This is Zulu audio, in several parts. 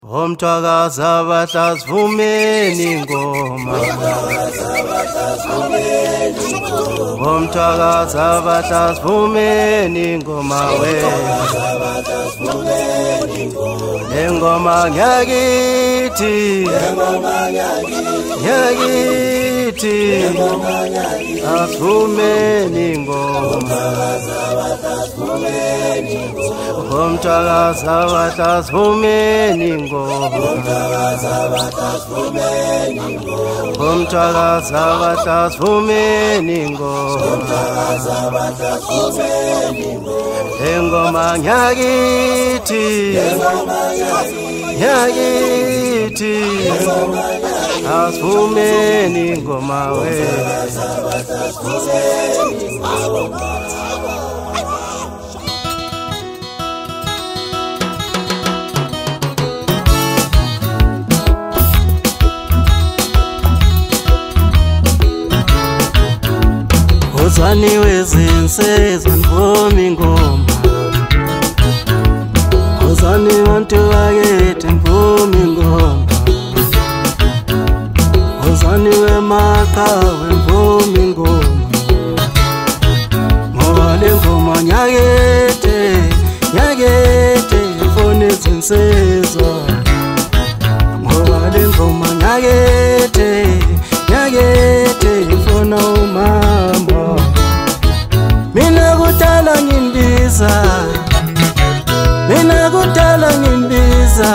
Umthakaza bahlazivumeni ingoma Umthakaza bahlazivumeni ingoma Ingoma nyakithi asivumeni ingoma Umthakaza bahlazivumeni ingoma Umthakaza bahlazivumeni ingoma Ingoma nyakithi asivumeni ingoma Uzani wezinsizwa ngivuma ingoma Uzani bantu bakithi ngivuma ingoma Uzani wemakhaya ngivuma ingoma Ngoba le ngoma nyakithi ifuna izinsizwa Ngoba le ngoma nyakithi ifuna umama Mina kudala ngimbiza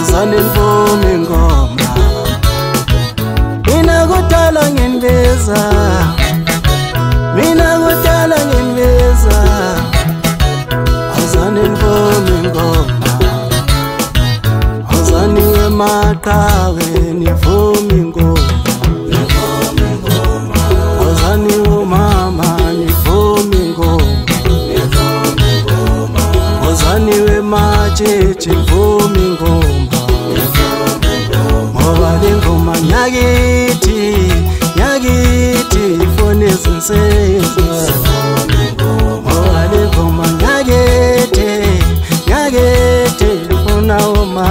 Uzani ngivuma ingoma Mina kudala ngimbiza Uzani ngivuma ingoma Uzani wemakhaya ngivuma ingoma Uzani umama ngivuma ingoma Uzani wemajeje ngivuma ingoma Ngoba le ngoma nyakithi ifuna izinsizwa Ngoba le ngoma nyakithi ifuna umama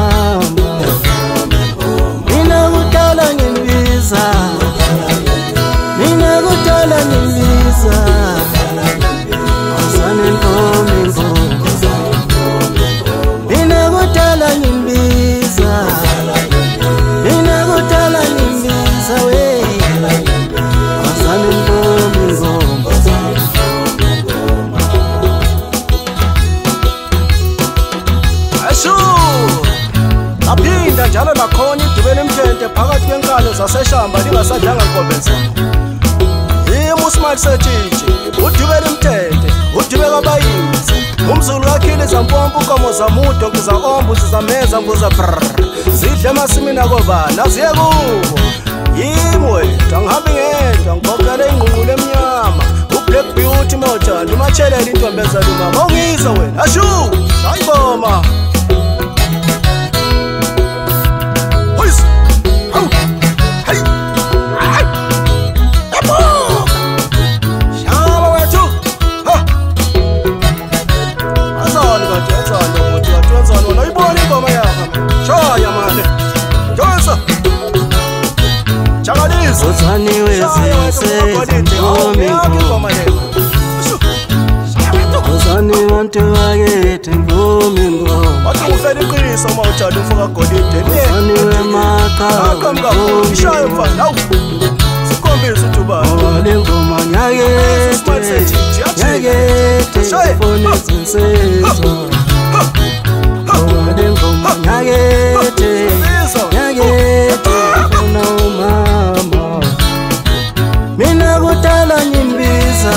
Mina kudala ngimbiza Uzani ngivuma ingoma Mina kudala ngimbiza we Uzani ngivuma ingoma Ashu aphinda njalo nakhona idubele emthente phakathi kwenkalo zaseshamba lingasadlanga inkombeza Musmal sethithi udubele emthente udubeka abayinzi umzulu kakhile zampompo ukomo zamudo ngizaombu zizameza mbuza zidle emasimini akobana ziye kubo yimwe ngihambe ngedwa ngibokele ingqungqulo emnyama uBlack Beauty mothanda umatshelela intombeza lumama ongizwa wena ashu hayiboma Uzani wezinsizwa ngivuma Uzani bantu bakithi ngivuma ingoma Wathi ufela iqiniso uma uthanda ufuka golide Uzani wemakhaya ngishaya mfana hawu sikhombisa ukuthi ubani Ngoba le ngoma nyakithi ifuna izinsizwa Ngoba le ngoma nyakithi ifuna umama Mina kudala ngimbiza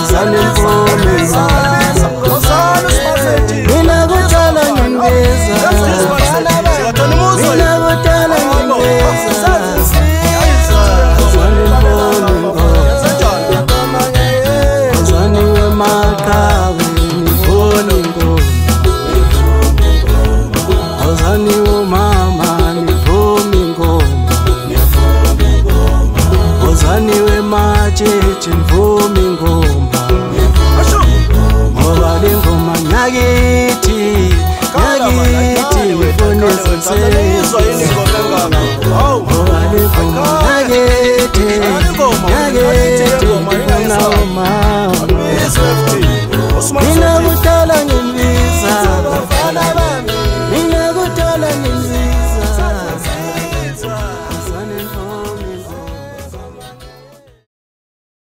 Uzani ngivuma Uzani wemakhaya ngivuma ingoma Uzani umama ngivuma ingoma Uzani wemajeje ngivuma ingoma princess